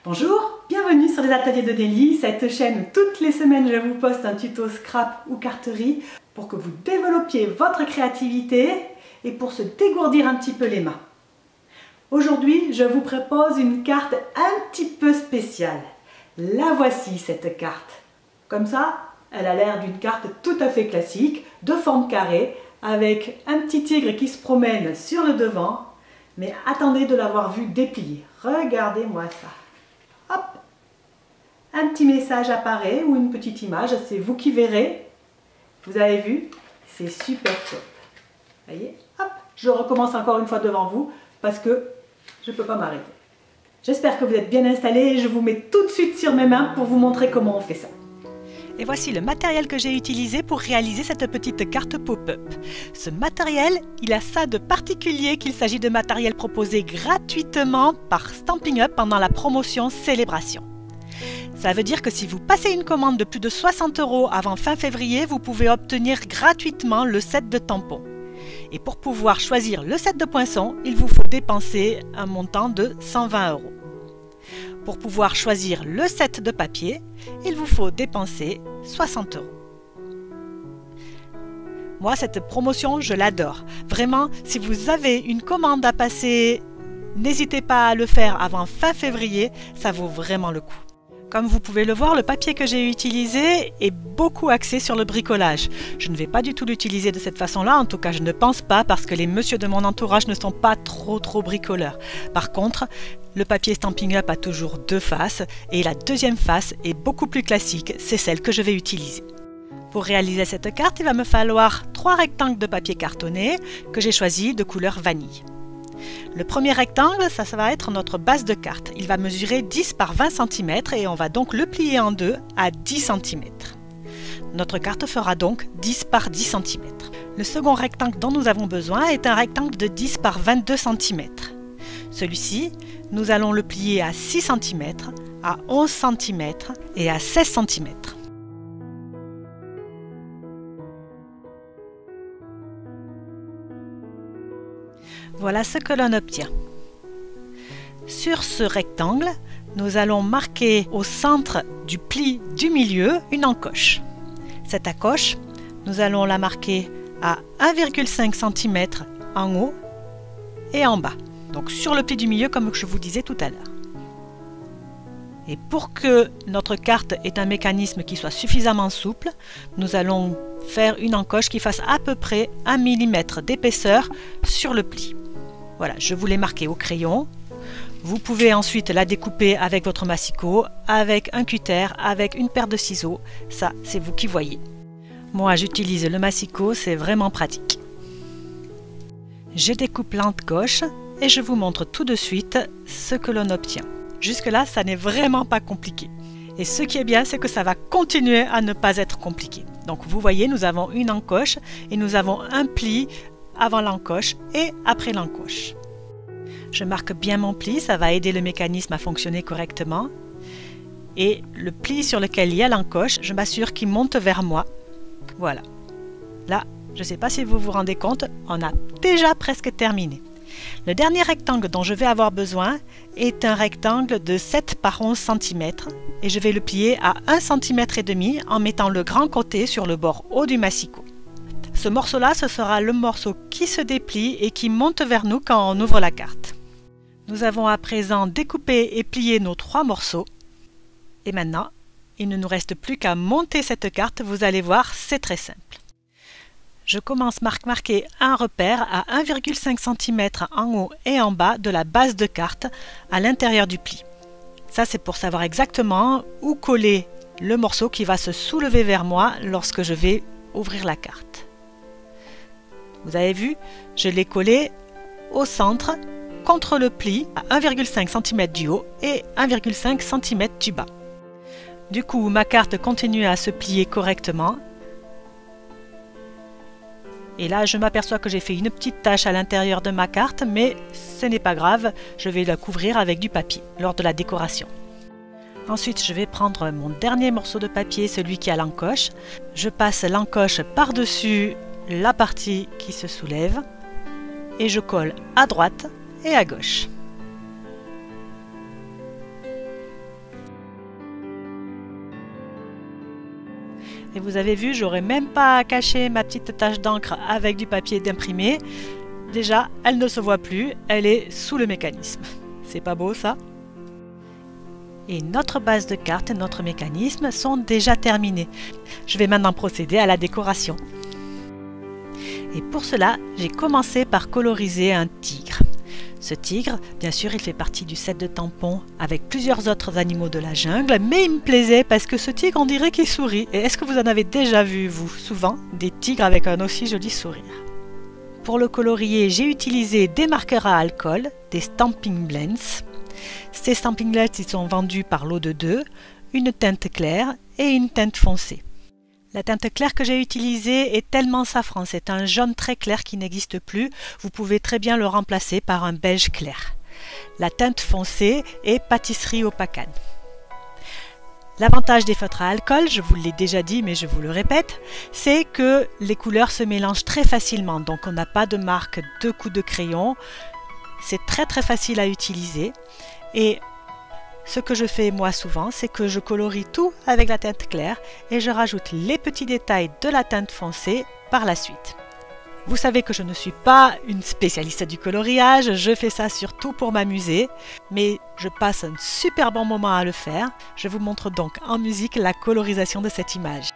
Bonjour, bienvenue sur les ateliers de Nelly, cette chaîne où toutes les semaines je vous poste un tuto scrap ou carterie pour que vous développiez votre créativité et pour se dégourdir un petit peu les mains. Aujourd'hui, je vous propose une carte un petit peu spéciale. La voici cette carte. Comme ça, elle a l'air d'une carte tout à fait classique, de forme carrée, avec un petit tigre qui se promène sur le devant. Mais attendez de l'avoir vu déplier. Regardez-moi ça. Hop, un petit message apparaît ou une petite image, c'est vous qui verrez. Vous avez vu, c'est super top. Voyez, hop, je recommence encore une fois devant vous parce que je ne peux pas m'arrêter. J'espère que vous êtes bien installés et je vous mets tout de suite sur mes mains pour vous montrer comment on fait ça. Et voici le matériel que j'ai utilisé pour réaliser cette petite carte pop-up. Ce matériel, il a ça de particulier qu'il s'agit de matériel proposé gratuitement par Stampin' Up pendant la promotion Célébration. Ça veut dire que si vous passez une commande de plus de 60 € avant fin février, vous pouvez obtenir gratuitement le set de tampons. Et pour pouvoir choisir le set de poinçons, il vous faut dépenser un montant de 120 €. Pour pouvoir choisir le set de papier, il vous faut dépenser 60 €. Moi, cette promotion, je l'adore. Vraiment, si vous avez une commande à passer, n'hésitez pas à le faire avant fin février, ça vaut vraiment le coup. Comme vous pouvez le voir, le papier que j'ai utilisé est beaucoup axé sur le bricolage. Je ne vais pas du tout l'utiliser de cette façon-là, en tout cas je ne pense pas parce que les messieurs de mon entourage ne sont pas trop bricoleurs. Par contre, le papier Stampin' Up a toujours deux faces et la deuxième face est beaucoup plus classique, c'est celle que je vais utiliser. Pour réaliser cette carte, il va me falloir 3 rectangles de papier cartonné que j'ai choisi de couleur vanille. Le premier rectangle, ça va être notre base de carte. Il va mesurer 10 par 20 cm et on va donc le plier en deux à 10 cm. Notre carte fera donc 10 par 10 cm. Le second rectangle dont nous avons besoin est un rectangle de 10 par 22 cm. Celui-ci, nous allons le plier à 6 cm, à 11 cm et à 16 cm. Voilà ce que l'on obtient. Sur ce rectangle, nous allons marquer au centre du pli du milieu une encoche. Cette encoche, nous allons la marquer à 1,5 cm en haut et en bas. Donc sur le pli du milieu comme je vous disais tout à l'heure. Et pour que notre carte ait un mécanisme qui soit suffisamment souple, nous allons faire une encoche qui fasse à peu près 1 mm d'épaisseur sur le pli. Voilà, je vous l'ai marqué au crayon. Vous pouvez ensuite la découper avec votre massicot, avec un cutter, avec une paire de ciseaux. Ça, c'est vous qui voyez. Moi, j'utilise le massicot, c'est vraiment pratique. Je découpe l'encoche et je vous montre tout de suite ce que l'on obtient. Jusque-là, ça n'est vraiment pas compliqué. Et ce qui est bien, c'est que ça va continuer à ne pas être compliqué. Donc vous voyez, nous avons une encoche et nous avons un pli avant l'encoche et après l'encoche. Je marque bien mon pli, ça va aider le mécanisme à fonctionner correctement. Et le pli sur lequel il y a l'encoche, je m'assure qu'il monte vers moi. Voilà. Là, je ne sais pas si vous vous rendez compte, on a déjà presque terminé. Le dernier rectangle dont je vais avoir besoin est un rectangle de 7 par 11 cm et je vais le plier à 1,5 cm en mettant le grand côté sur le bord haut du massicot. Ce morceau-là, ce sera le morceau qui se déplie et qui monte vers nous quand on ouvre la carte. Nous avons à présent découpé et plié nos 3 morceaux. Et maintenant, il ne nous reste plus qu'à monter cette carte. Vous allez voir, c'est très simple. Je commence par marquer un repère à 1,5 cm en haut et en bas de la base de carte à l'intérieur du pli. Ça, c'est pour savoir exactement où coller le morceau qui va se soulever vers moi lorsque je vais ouvrir la carte. Vous avez vu, je l'ai collé au centre, contre le pli, à 1,5 cm du haut et 1,5 cm du bas. Du coup, ma carte continue à se plier correctement. Et là, je m'aperçois que j'ai fait une petite tache à l'intérieur de ma carte, mais ce n'est pas grave, je vais la couvrir avec du papier lors de la décoration. Ensuite, je vais prendre mon dernier morceau de papier, celui qui a l'encoche. Je passe l'encoche par-dessus la partie qui se soulève et je colle à droite et à gauche. Et vous avez vu, j'aurais même pas caché ma petite tache d'encre avec du papier d'imprimé. Déjà, elle ne se voit plus, elle est sous le mécanisme. C'est pas beau ça? Et notre base de cartes et notre mécanisme sont déjà terminés. Je vais maintenant procéder à la décoration. Et pour cela, j'ai commencé par coloriser un tigre. Ce tigre, bien sûr, il fait partie du set de tampons avec plusieurs autres animaux de la jungle, mais il me plaisait parce que ce tigre, on dirait qu'il sourit. Et est-ce que vous en avez déjà vu, vous, souvent, des tigres avec un aussi joli sourire? Pour le colorier, j'ai utilisé des marqueurs à alcool, des Stampin' Blends. Ces Stampin' Blends, ils sont vendus par lot de 2, une teinte claire et une teinte foncée. La teinte claire que j'ai utilisée est tellement safran, c'est un jaune très clair qui n'existe plus, vous pouvez très bien le remplacer par un beige clair. La teinte foncée est pâtisserie au pacane. L'avantage des feutres à alcool, je vous l'ai déjà dit mais je vous le répète, c'est que les couleurs se mélangent très facilement, donc on n'a pas de marque de coups de crayon, c'est très facile à utiliser et ce que je fais moi souvent, c'est que je colorie tout avec la teinte claire et je rajoute les petits détails de la teinte foncée par la suite. Vous savez que je ne suis pas une spécialiste du coloriage, je fais ça surtout pour m'amuser, mais je passe un super bon moment à le faire. Je vous montre donc en musique la colorisation de cette image.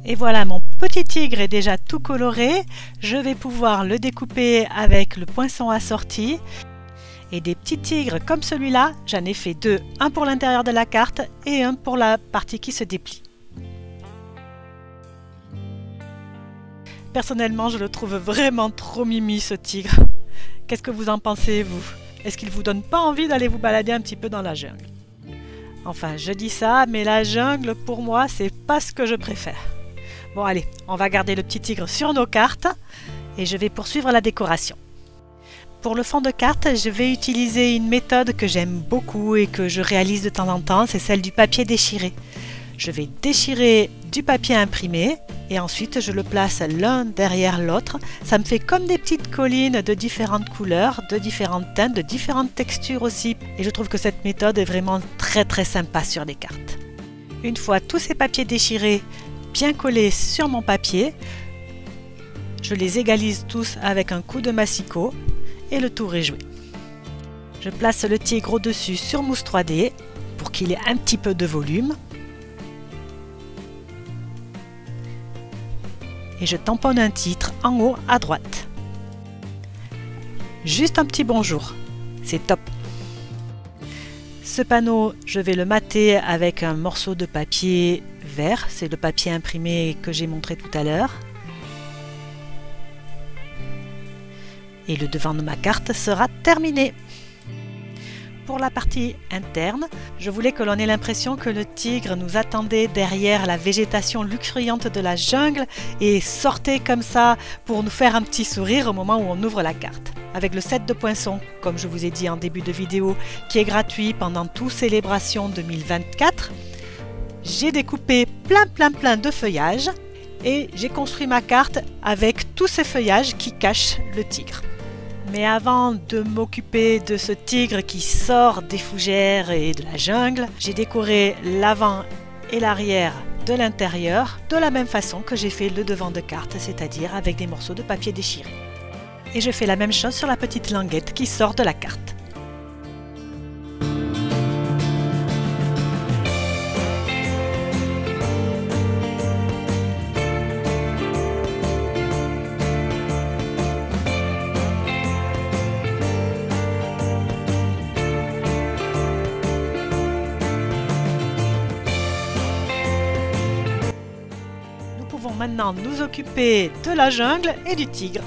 Et voilà, mon petit tigre est déjà tout coloré. Je vais pouvoir le découper avec le poinçon assorti. Et des petits tigres comme celui-là, j'en ai fait 2. Un pour l'intérieur de la carte et un pour la partie qui se déplie. Personnellement, je le trouve vraiment trop mimi ce tigre. Qu'est-ce que vous en pensez, vous? Est-ce qu'il vous donne pas envie d'aller vous balader un petit peu dans la jungle? Enfin, je dis ça, mais la jungle, pour moi, c'est pas ce que je préfère. Bon allez, on va garder le petit tigre sur nos cartes et je vais poursuivre la décoration. Pour le fond de carte, je vais utiliser une méthode que j'aime beaucoup et que je réalise de temps en temps, c'est celle du papier déchiré. Je vais déchirer du papier imprimé et ensuite je le place l'un derrière l'autre. Ça me fait comme des petites collines de différentes couleurs, de différentes teintes, de différentes textures aussi. Et je trouve que cette méthode est vraiment très sympa sur les cartes. Une fois tous ces papiers déchirés bien collés sur mon papier, je les égalise tous avec un coup de massicot et le tour est joué. Je place le tigre au-dessus sur mousse 3D pour qu'il ait un petit peu de volume et je tamponne un titre en haut à droite. Juste un petit bonjour, c'est top. Ce panneau, je vais le mater avec un morceau de papier vert, c'est le papier imprimé que j'ai montré tout à l'heure. Et le devant de ma carte sera terminé. Pour la partie interne, je voulais que l'on ait l'impression que le tigre nous attendait derrière la végétation luxuriante de la jungle et sortait comme ça pour nous faire un petit sourire au moment où on ouvre la carte. Avec le set de poinçons, comme je vous ai dit en début de vidéo, qui est gratuit pendant toute célébration 2024, j'ai découpé plein de feuillages et j'ai construit ma carte avec tous ces feuillages qui cachent le tigre. Mais avant de m'occuper de ce tigre qui sort des fougères et de la jungle, j'ai décoré l'avant et l'arrière de l'intérieur de la même façon que j'ai fait le devant de carte, c'est-à-dire avec des morceaux de papier déchiré. Et je fais la même chose sur la petite languette qui sort de la carte. Maintenant nous occuper de la jungle et du tigre.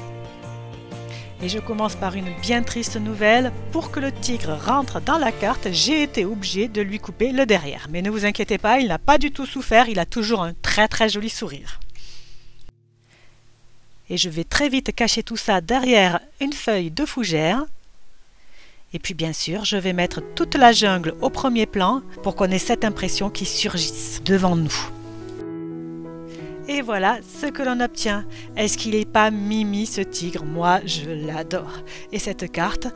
Et je commence par une bien triste nouvelle. Pour que le tigre rentre dans la carte, j'ai été obligée de lui couper le derrière. Mais ne vous inquiétez pas, il n'a pas du tout souffert, il a toujours un très joli sourire. Et je vais très vite cacher tout ça derrière une feuille de fougère. Et puis bien sûr, je vais mettre toute la jungle au premier plan pour qu'on ait cette impression qui surgisse devant nous. Et voilà ce que l'on obtient. Est-ce qu'il n'est pas mimi ce tigre? Moi, je l'adore. Et cette carte,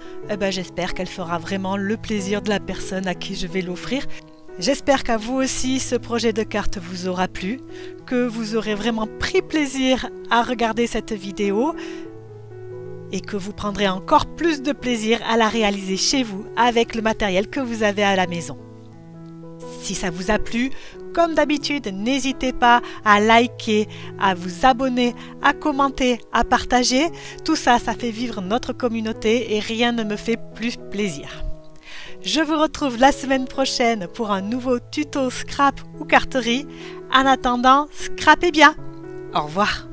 j'espère qu'elle fera vraiment le plaisir de la personne à qui je vais l'offrir. J'espère qu'à vous aussi, ce projet de carte vous aura plu, que vous aurez vraiment pris plaisir à regarder cette vidéo et que vous prendrez encore plus de plaisir à la réaliser chez vous avec le matériel que vous avez à la maison. Si ça vous a plu, comme d'habitude, n'hésitez pas à liker, à vous abonner, à commenter, à partager. Tout ça, ça fait vivre notre communauté et rien ne me fait plus plaisir. Je vous retrouve la semaine prochaine pour un nouveau tuto scrap ou carterie. En attendant, scrapez bien. Au revoir.